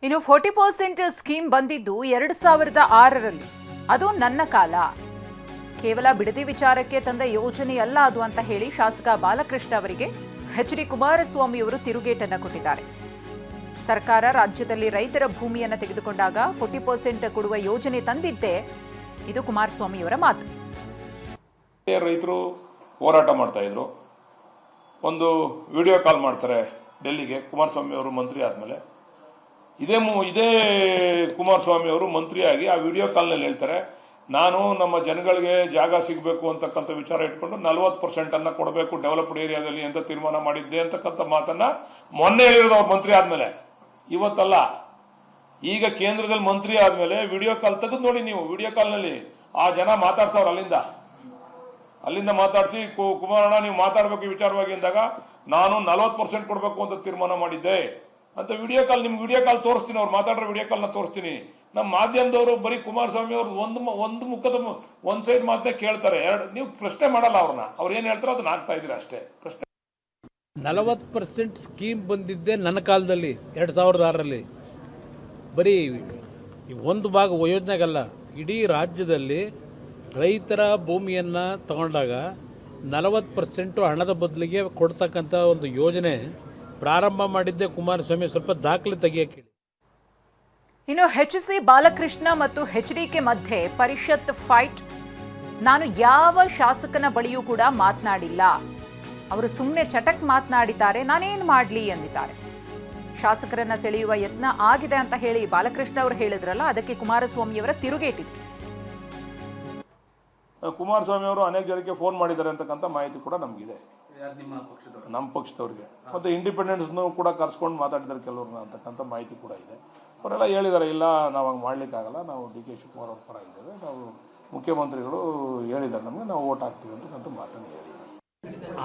ಇನ್ನು 40% ಸ್ಕೀಮ್ ಬಂದಿದ್ದು 2006ರಲ್ಲಿ. ಅದು ನನ್ನ ಕಾಲ. ಕೇವಲ ಬಿಡದಿ ವಿಚಾರಕ್ಕೆ ತಂದ ಯೋಜನೆಯಲ್ಲ ಅದು ಅಂತ ಹೇಳಿ ಶಾಸಕ ಬಾಲಕೃಷ್ಣ ಅವರಿಗೆ ಎಚ್.ಡಿ. ಕುಮಾರಸ್ವಾಮಿ ಅವರು ತಿರುಗೇಟನ್ನು ಕೊಟ್ಟಿದ್ದಾರೆ. ಸರ್ಕಾರ ರಾಜ್ಯದಲ್ಲಿ ರೈತರ ಭೂಮಿಯನ್ನು ತೆಗೆದುಕೊಂಡಾಗ 40% ಕೊಡುವ ಯೋಜನೆ ತಂದಿದ್ದೆ, ಇದು ಕುಮಾರಸ್ವಾಮಿಯವರ ಮಾತು. ರೈತರು ಹೋರಾಟ ಮಾಡ್ತಾ ಇದ್ರು. ಒಂದು ವಿಡಿಯೋ ಕಾಲ್ ಮಾಡ್ತಾರೆ ಡೆಲ್ಲಿಗೆ, ಕುಮಾರಸ್ವಾಮಿ ಅವರು ಮಂತ್ರಿ ಆದಮೇಲೆ. ಇದೇ ಕುಮಾರಸ್ವಾಮಿ ಅವರು ಮಂತ್ರಿಯಾಗಿ ಆ ವಿಡಿಯೋ ಕಾಲ್ನಲ್ಲಿ ಹೇಳ್ತಾರೆ, ನಾನು ನಮ್ಮ ಜನಗಳಿಗೆ ಜಾಗ ಸಿಗಬೇಕು ಅಂತಕ್ಕಂಥ ವಿಚಾರ ಇಟ್ಕೊಂಡು 40% ಕೊಡಬೇಕು ಡೆವಲಪ್ಡ್ ಏರಿಯಾದಲ್ಲಿ ಅಂತ ತೀರ್ಮಾನ ಮಾಡಿದ್ದೆ ಅಂತಕ್ಕಂಥ ಮಾತನ್ನ ಮೊನ್ನೆ ಹೇಳಿರೋದು ಅವ್ರು ಮಂತ್ರಿ ಆದ್ಮೇಲೆ, ಇವತ್ತಲ್ಲ. ಈಗ ಕೇಂದ್ರದಲ್ಲಿ ಮಂತ್ರಿ ಆದ್ಮೇಲೆ ವಿಡಿಯೋ ಕಾಲ್ ತೆಗೆದು ನೋಡಿ ನೀವು. ವಿಡಿಯೋ ಕಾಲ್ನಲ್ಲಿ ಆ ಜನ ಮಾತಾಡ್ಸವ್ರು, ಅಲ್ಲಿಂದ ಮಾತಾಡಿಸಿ, ಕುಮಾರಣ್ಣ ನೀವು ಮಾತಾಡಬೇಕು ಈ ವಿಚಾರವಾಗಿ ಅಂದಾಗ ನಾನು 40% ಕೊಡಬೇಕು ಅಂತ ತೀರ್ಮಾನ ಮಾಡಿದ್ದೆ ಅಂತ ವಿಡಿಯೋ ಕಾಲ್, ನಿಮ್ಗೆ ವಿಡಿಯೋ ಕಾಲ್ ತೋರಿಸ್ತೀನಿ, ಅವ್ರು ಮಾತಾಡೋ ವಿಡಿಯೋ ಕಾಲ್ನ ತೋರಿಸ್ತೀನಿ. ನಮ್ಮ ಮಾಧ್ಯಮದವರು ಬರೀ ಕುಮಾರಸ್ವಾಮಿ ಅವ್ರು ಒಂದು ಮುಖದ ಒಂದ್ ಸೈಡ್ ಮಾತನ್ನೇ ಕೇಳ್ತಾರೆ, ನೀವು ಪ್ರಶ್ನೆ ಮಾಡಲ್ಲ ಅವ್ರನ್ನ. ಅವ್ರು ಏನ್ ಹೇಳ್ತಾರೆ ಅದನ್ನ ಆಗ್ತಾ ಇದ್ದೀರಾ ಅಷ್ಟೇ. ಪ್ರಶ್ನೆ 40% ಸ್ಕೀಮ್ ಬಂದಿದ್ದೆ ನನ್ನ ಕಾಲದಲ್ಲಿ 2006ರಲ್ಲಿ. ಬರೀ ಒಂದು ಭಾಗ ಯೋಜನೆಗಲ್ಲ, ಇಡೀ ರಾಜ್ಯದಲ್ಲಿ ರೈತರ ಭೂಮಿಯನ್ನು ತಗೊಂಡಾಗ 40% ಹಣದ ಬದಲಿಗೆ ಕೊಡ್ತಕ್ಕಂಥ ಒಂದು ಯೋಜನೆ ಪ್ರಾರಂಭ ಮಾಡಿದ್ದೆ ಕುಮಾರಸ್ವಾಮಿ. ಸ್ವಲ್ಪ ದಾಖಲೆ ತೆಗೆಯಕ್ಕೆ. ಇನ್ನು ಎಚ್.ಸಿ. ಬಾಲಕೃಷ್ಣ ಮತ್ತು ಎಚ್.ಡಿ.ಕೆ ಮಧ್ಯೆ ಪರಿಷತ್ ಫೈಟ್. ನಾನು ಯಾವ ಶಾಸಕನ ಬಳಿಯೂ ಕೂಡ ಮಾತನಾಡಿಲ್ಲ, ಅವರು ಸುಮ್ಮನೆ ಚಟಕ್ ಮಾತನಾಡಿದ್ದಾರೆ, ನಾನೇನು ಮಾಡಲಿ ಎಂದಿದ್ದಾರೆ. ಶಾಸಕರನ್ನ ಸೆಳೆಯುವ ಯತ್ನ ಆಗಿದೆ ಅಂತ ಹೇಳಿ ಬಾಲಕೃಷ್ಣ ಅವರು ಹೇಳಿದ್ರಲ್ಲ, ಅದಕ್ಕೆ ಕುಮಾರಸ್ವಾಮಿಯವರ ತಿರುಗೇಟಿದೆ. ಕುಮಾರಸ್ವಾಮಿ ಅವರು ಅನೇಕ ಜನಕ್ಕೆ ಫೋನ್ ಮಾಡಿದ್ದಾರೆ ಅಂತಕ್ಕಂಥ ಮಾಹಿತಿ ಕೂಡ ನಮಗಿದೆ, ನಮ್ಮ ಪಕ್ಷದವ್ರಿಗೆ. ಮತ್ತೆ ಇಂಡಿಪೆಂಡೆನ್ಸ್ ಕೂಡ ಕರ್ಸ್ಕೊಂಡು ಮಾತಾಡಿದ್ದಾರೆ ಕೆಲವ್ರನ್ನ ಅಂತಕ್ಕಂಥ ಮಾಹಿತಿ ಕೂಡ ಇದೆ. ಅವರೆಲ್ಲ ಹೇಳಿದ್ದಾರೆ, ಇಲ್ಲ ನಾವು ಹಂಗೆ ಮಾಡ್ಲಿಕ್ಕಾಗಲ್ಲ, ನಾವು ಡಿ.ಕೆ. ಶಿವಕುಮಾರ್ ಅವ್ರ ಪರ ಇದ್ದೇವೆ, ನಾವು ಮುಖ್ಯಮಂತ್ರಿಗಳು ಹೇಳಿದ್ದಾರೆ ನಮಗೆ, ನಾವು ಓಟ್ ಹಾಕ್ತೀವಿ ಅಂತಕ್ಕಂಥ ಮಾತನ್ನು ಹೇಳಿದ್ದಾರೆ.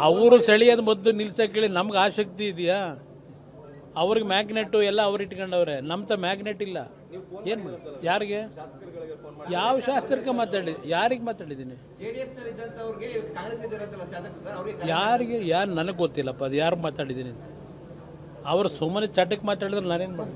ಅವರು ಸೆಳೆಯೋದು ಮೊದಲು ನಿಲ್ಸಕ್ಕೆ ಹೇಳಿ ನಮ್ಗೆ ಆಸಕ್ತಿ ಇದೆಯಾ? ಅವ್ರಿಗೆ ಮ್ಯಾಗ್ನೆಟ್ಟು ಎಲ್ಲ ಅವ್ರು ಇಟ್ಕೊಂಡವ್ರೆ, ನಮ್ಮ ಮ್ಯಾಗ್ನೆಟ್ ಇಲ್ಲ. ಏನು ಯಾರಿಗೆ, ಯಾವ ಶಾಸಕರಿಗೆ ಮಾತಾಡಿ, ಯಾರಿಗೆ ಮಾತಾಡಿದ್ದೀನಿ, ಯಾರು ನನಗೆ ಗೊತ್ತಿಲ್ಲಪ್ಪ ಅದು ಯಾರು ಮಾತಾಡಿದ್ದೀನಿ ಅಂತ. ಅವರು ಸುಮ್ಮನೆ ಚಟಕ್ಕೆ ಮಾತಾಡಿದ್ರೆ ನಾನೇನು ಮಾಡಿ.